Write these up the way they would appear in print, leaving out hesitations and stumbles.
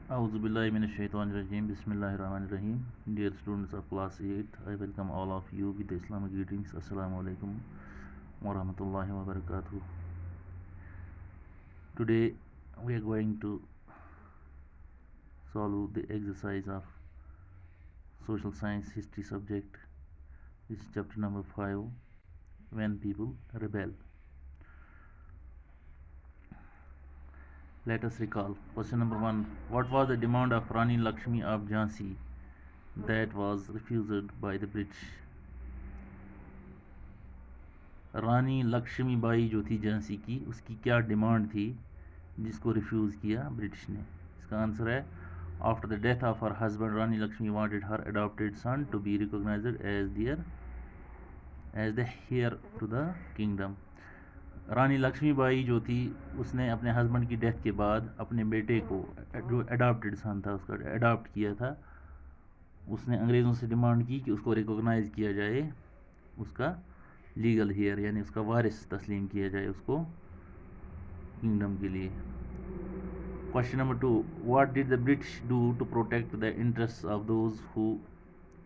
A'udhu billahi minash shaitanir rajim. Bismillahir rahmanir rahim. Dear students of class 8, I welcome all of you with the Islamic greetings. Assalamu alaikum wa rahmatullahi wa barakatuh. Today we are going to solve the exercise of social science history subject. This is chapter number 5, When People Rebel. Let us recall. Question number 1. What was the demand of Rani Lakshmi of Jhansi that was refused by the British? Rani Lakshmi Bai جو تھی جھانسی کی، اس کی کیا demand تھی جس کو refuse کیا British نے؟ اس کا آنسر ہے after the death of her husband Rani Lakshmi wanted her adopted son to be recognized as the heir to the kingdom. Rani Lakshmi Bai جو تھی اس نے اپنے ہسبینڈ کی ڈیتھ کے بعد اپنے بیٹے کو، جو اڈاپٹیڈ سن تھا، اس کا اڈاپٹ کیا تھا. اس نے انگریزوں سے ڈیمانڈ کی کہ اس کو ریکوگنائز کیا جائے، اس کا لیگل ہیئر یعنی اس کا وارث تسلیم کیا جائے اس کو کنگڈم کے لیے. Question number 2. What did the British do to protect the interest of those who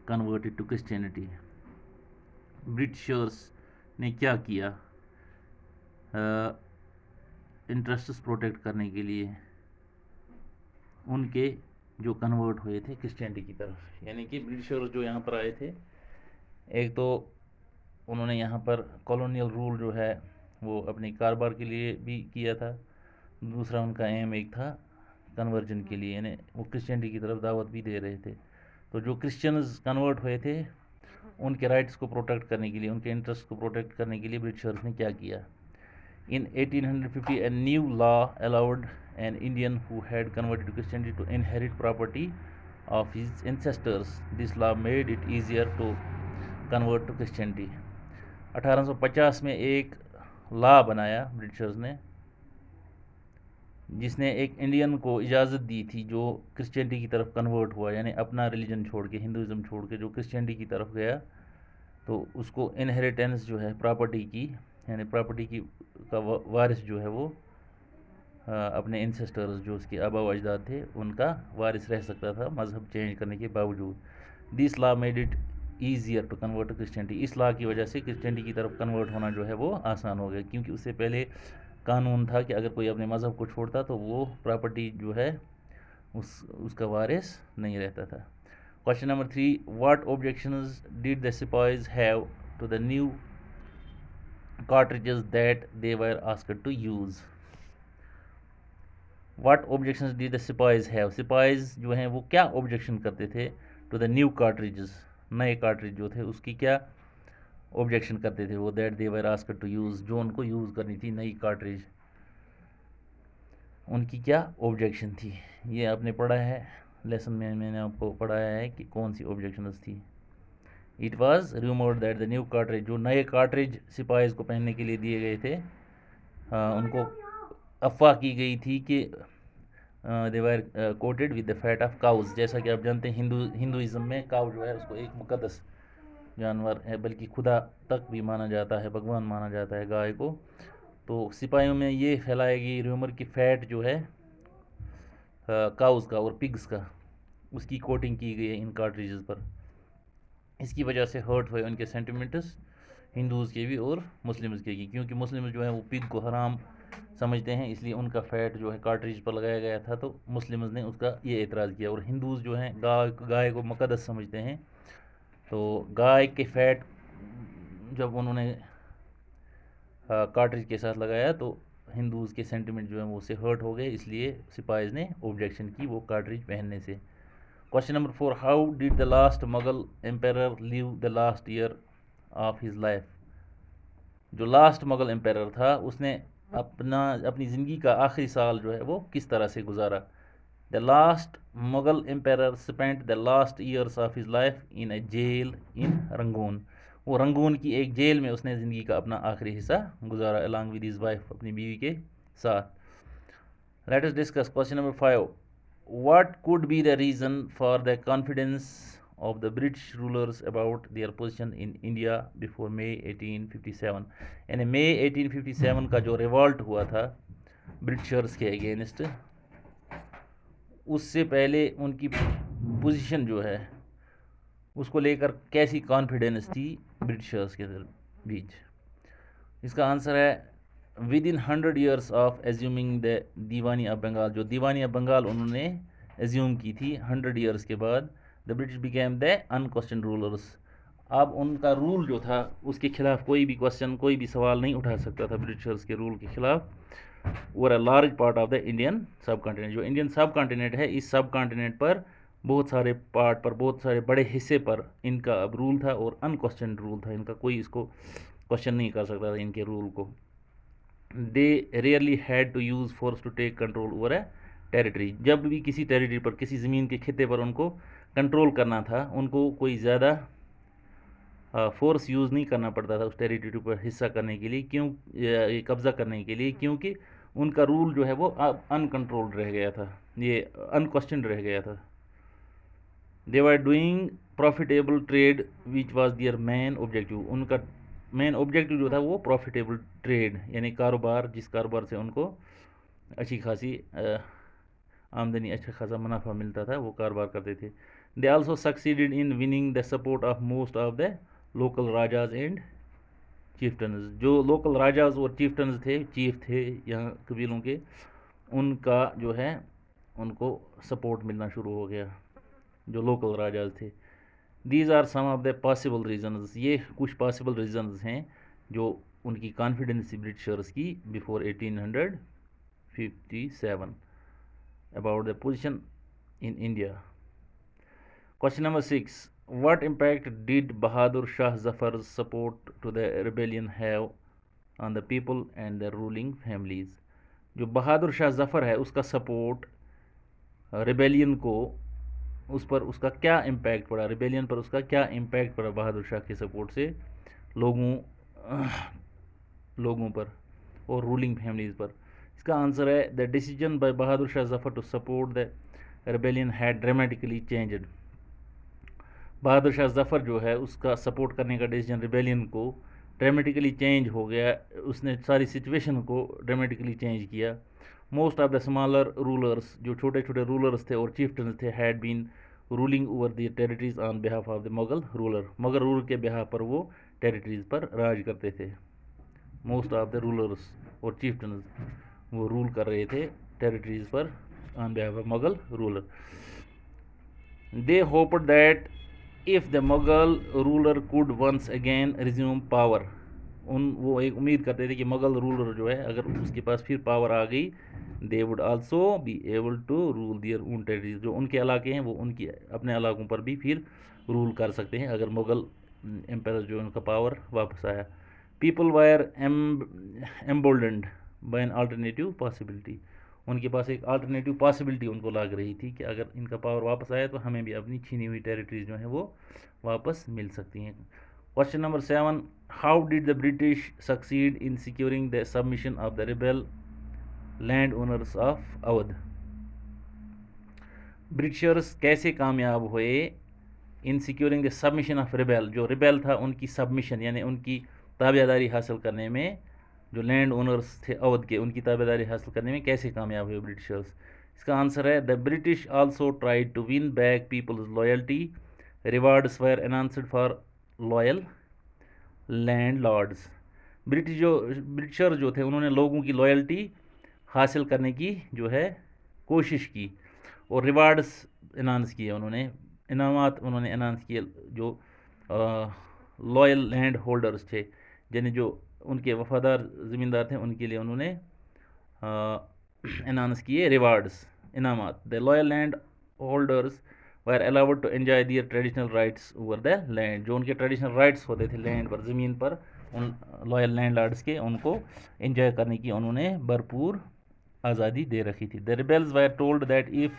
converted to Christianity? Britishers نے کیا کیا انٹرسٹس پروٹیکٹ کرنے کے لیے ان کے جو کنورٹ ہوئے تھے کرسچینٹی کی طرف؟ یعنی کہ برٹشرس جو یہاں پر آئے تھے، ایک تو انہوں نے یہاں پر کالونیل رول جو ہے وہ اپنے کاروبار کے لیے بھی کیا تھا، دوسرا ان کا ایم ایک تھا کنورجن کے لیے، یعنی وہ کرسچینٹی کی طرف دعوت بھی دے رہے تھے. تو جو کرسچنز کنورٹ ہوئے تھے ان کے رائٹس کو پروٹیکٹ کرنے کے لیے، ان کے انٹرسٹ کو پروٹیکٹ کرنے کے لیے برٹشرز نے کیا کیا؟ In 1850, a new law allowed an Indian who had converted to Christianity to inherit property of his ancestors. This law made it easier to convert to Christianity. 1850 میں ایک لا بنایا برٹشرز نے جس نے ایک انڈین کو اجازت دی تھی جو کرسچینٹی کی طرف کنورٹ ہوا، یعنی اپنا ریلیجن چھوڑ کے، ہندوازم چھوڑ کے جو کرسچینٹی کی طرف گیا، تو اس کو انہیریٹنس جو ہے پراپرٹی کی، یعنی پراپرٹی کی کا وارث جو ہے وہ اپنے انسسٹرز جو اس کے آبا و اجداد تھے ان کا وارث رہ سکتا تھا مذہب چینج کرنے کے باوجود. This law made it easier to convert to Christianity. اس لا کی وجہ سے کرسچینٹی کی طرف کنورٹ ہونا جو ہے وہ آسان ہو گیا، کیونکہ اس سے پہلے قانون تھا کہ اگر کوئی اپنے مذہب کو چھوڑتا تو وہ پراپرٹی جو ہے اس کا وارث نہیں رہتا تھا. Question number 3. What objections did the sepoys have to the new cartridges that they were asked to use? What objections did the spies have? Spies جو ہیں وہ کیا آبجیکشن کرتے تھے ٹو دا نیو cartridges، نئے کارٹریج جو تھے اس کی کیا آبجیکشن کرتے تھے وہ that they were asked to use، جو ان کو یوز کرنی تھی نئی کارٹریج، ان کی کیا آبجیکشن تھی؟ یہ آپ نے پڑھا ہے لیسن میں نے آپ کو پڑھایا ہے کہ کون سی آبجیکشنز تھی. It was rumoured that the new cartridge, جو نئے کارٹریج سپائز کو پہننے کے لیے دیے گئے تھے، ان کو افواہ کی گئی تھی کہ they were coated with the fat of cows. جیسا کہ آپ جانتے ہیں ہندوازم میں کاؤ جو ہے اس کو ایک مقدس جانور ہے، بلکہ خدا تک بھی مانا جاتا ہے، بھگوان مانا جاتا ہے گائے کو. تو سپاہیوں میں یہ پھیلایا گئی ریومر کی فیٹ جو ہے کاؤز کا اور پگز کا، اس کی کوٹنگ کی گئی ہے ان کارٹریجز پر. اس کی وجہ سے ہرٹ ہوئے ان کے سینٹیمنٹس، ہندوز کے بھی اور مسلمز کے بھی، کیونکہ مسلمز جو ہیں وہ پگ کو حرام سمجھتے ہیں، اس لیے ان کا فیٹ جو ہے کارٹریج پر لگایا گیا تھا. تو مسلمز نے اس کا یہ اعتراض کیا، اور ہندوز جو ہیں گائے کو مقدس سمجھتے ہیں، تو گائے کے فیٹ جب انہوں نے کارٹریج کے ساتھ لگایا تو ہندوز کے سینٹیمنٹ جو ہیں وہ اس سے ہرٹ ہو گئے، اس لیے سپائز نے آبجیکشن کی وہ کارٹریج پہننے سے. Question number 4. How did the last Mughal emperor live the last year of his life? جو لاسٹ مغل امپیرر تھا اس نے اپنی زندگی کا آخری سال جو ہے وہ کس طرح سے گزارا؟ The last Mughal emperor spent the last years of his life in a jail in Rangoon. وہ رنگون کی ایک جیل میں اس نے زندگی کا اپنا آخری حصہ گزارا along with his wife، اپنی بیوی کے ساتھ. Let us discuss question number 5. What could be the reason for the confidence of the British rulers about their position in India before May 1857؟ یعنی مئی 1857 کا جو ریوالٹ ہوا تھا برٹشرز کے اگینسٹ، اس سے پہلے ان کی پوزیشن جو ہے اس کو لے کر کیسی کانفیڈنس تھی برٹشرز کے بیچ؟ اس کا آنسر ہے within 100 years of assuming the Diwani of Bengal. جو دیوانی آف بنگال انہوں نے ایزیوم کی تھی 100 years کے بعد, the British became the unquestioned rulers. اب ان کا رول جو تھا اس کے خلاف کوئی بھی کوشچن, کوئی بھی سوال نہیں اٹھا سکتا تھا برٹشرز کے رول کے خلاف. اور a large part of the Indian sub continent, جو انڈین سب کانٹیننٹ ہے, اس سب کانٹیننٹ پر بہت سارے پارٹ پر, بہت سارے بڑے حصے پر ان کا اب رول تھا اور انکوسچنڈ رول تھا ان کا. کوئی اس کو کوشچن نہیں کر سکتا تھا ان کے رول کو. They rarely had to use force to take control over a territory. جب بھی کسی ٹیریٹری پر, کسی زمین کے خطے پر ان کو کنٹرول کرنا تھا, ان کو کوئی زیادہ فورس یوز نہیں کرنا پڑتا تھا اس ٹیریٹری پر حصہ کرنے کے لیے, کیوں قبضہ کرنے کے لیے, کیونکہ ان کا رول جو ہے وہ ان کنٹرولڈ رہ گیا تھا, یہ انکوسچنڈ رہ گیا تھا. They are doing profitable trade which was their main objective. ان کا مین آبجیکٹیو جو تھا وہ پروفیٹیبل ٹریڈ, یعنی کاروبار, جس کاروبار سے ان کو اچھی خاصی آمدنی, اچھا خاصا منافع ملتا تھا, وہ کاروبار کرتے تھے. They also succeeded in winning the support of most of the local rajas and chieftains. جو لوکل راجاز اور چیفٹنز تھے, چیف تھے یہاں قبیلوں کے, ان کا جو ہے ان کو سپورٹ ملنا شروع ہو گیا, جو لوکل راجاز تھے. These are some of the possible reasons. یہ کچھ پاسبل ریزنز ہیں جو ان کی کانفیڈنس برٹشرز کی before 1857 about the position in India. Question number 6. What impact did Bahadur Shah Zafar's support to the rebellion have on the people and their ruling families? جو بہادر شاہ ظفر ہے اس کا سپورٹ ریبیلین کو, اس پر اس کا کیا امپیکٹ پڑا, rebellion پر اس کا کیا امپیکٹ پڑا بہادر شاہ کے سپورٹ سے لوگوں پر اور رولنگ فیملیز پر؟ اس کا آنسر ہے the decision by Bahadur Shah Zafar to support the rebellion had dramatically changed. Bahadur Shah Zafar جو ہے اس کا سپورٹ کرنے کا ڈیسیجن ریبیلین کو ڈرامیٹیکلی چینج ہو گیا, اس نے ساری سچویشن کو ڈرامیٹیکلی چینج کیا. Most of the smaller rulers, جو چھوٹے چھوٹے رولرس تھے اور چیفٹنز تھے, had been ruling over the territories on behalf of the Mughal ruler. Mughal ruler کے بہاف پر وہ ٹیریٹریز پر راج کرتے تھے. موسٹ آف دا رولرس اور چیفٹنز وہ رول کر رہے تھے ٹیریٹریز پر on behalf of Mughal ruler. They hoped that if the Mughal ruler could once again resume power. وہ ایک امید کرتے تھے کہ مغل رولر جو ہے اگر اس کے پاس پھر پاور آ گئی, they would also be able to rule their own territories. جو ان کے علاقے ہیں وہ ان کی اپنے علاقوں پر بھی پھر رول کر سکتے ہیں اگر مغل امپیرر جو ان کا پاور واپس آیا. people were emboldened by an alternative possibility. ان کے پاس ایک آلٹرنیٹیو پاسبلٹی ان کو لگ رہی تھی کہ اگر ان کا پاور واپس آیا تو ہمیں بھی اپنی چھینی ہوئی ٹیریٹریز جو ہیں وہ واپس مل سکتی ہیں. Question number 7. How did the British succeed in securing the submission of the rebel landowners of Awadh. Britishers کیسے کامیاب ہوئے in securing the submission of rebel, جو ریبل تھا ان کی سبمیشن یعنی ان کی تابع داری حاصل کرنے میں, جو لینڈ اونرس تھے اودھ کے, ان کی تابع داری حاصل کرنے میں کیسے کامیاب ہوئے برٹشرز؟ اس کا آنسر ہے the British also tried to win back people's loyalty. Rewards were announced for loyal landlords Britisher. برٹشر جو تھے انہوں نے لوگوں کی لائلٹی حاصل کرنے کی جو ہے کوشش کی, اور ریوارڈس اناؤنس کیے, انہوں نے انعامات اناؤنس کیے جو لائل لینڈ ہولڈرز تھے, یعنی جو ان کے وفادار زمیندار تھے, ان کے لیے انہوں نے اناؤنس کیے ریوارڈس, انعامات. The loyal land holders were allowed to enjoy their traditional rights over the land. جو ان کے ٹریڈیشنل رائٹس ہوتے تھے لینڈ پر, زمین پر, ان لائل لینڈ لارڈس کے, ان کو انجوائے کرنے کی انہوں نے بھرپور آزادی دے رکھی تھی. The rebels were told that if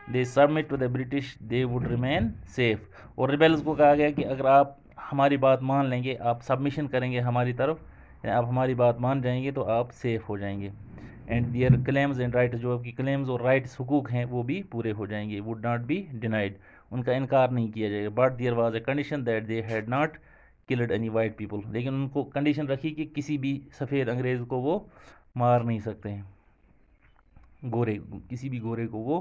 they submit to the British they would remain safe. اور ریبلز کو کہا گیا کہ اگر آپ ہماری بات مان لیں گے, آپ سبمیشن کریں گے ہماری طرف, یعنی آپ ہماری بات مان جائیں گے تو آپ سیف ہو جائیں گے. And their claims and rights, جو آپ کی کلیمز اور رائٹس حقوق ہیں وہ بھی پورے ہو جائیں گے. وڈ ناٹ بی ڈینائڈ, ان کا انکار نہیں کیا جائے گا. But there was a condition that they had not killed any white people. لیکن ان کو کنڈیشن رکھی کہ کسی بھی سفید انگریز کو وہ مار نہیں سکتے ہیں, کسی بھی گورے کو وہ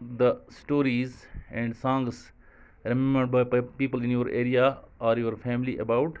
the stories and songs remembered by people in your area or your family about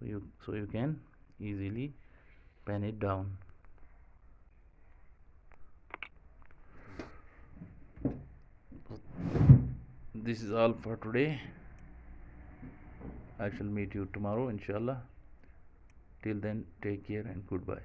so you can easily pen it down. This is all for today. I shall meet you tomorrow inshallah. Till then, take care and goodbye.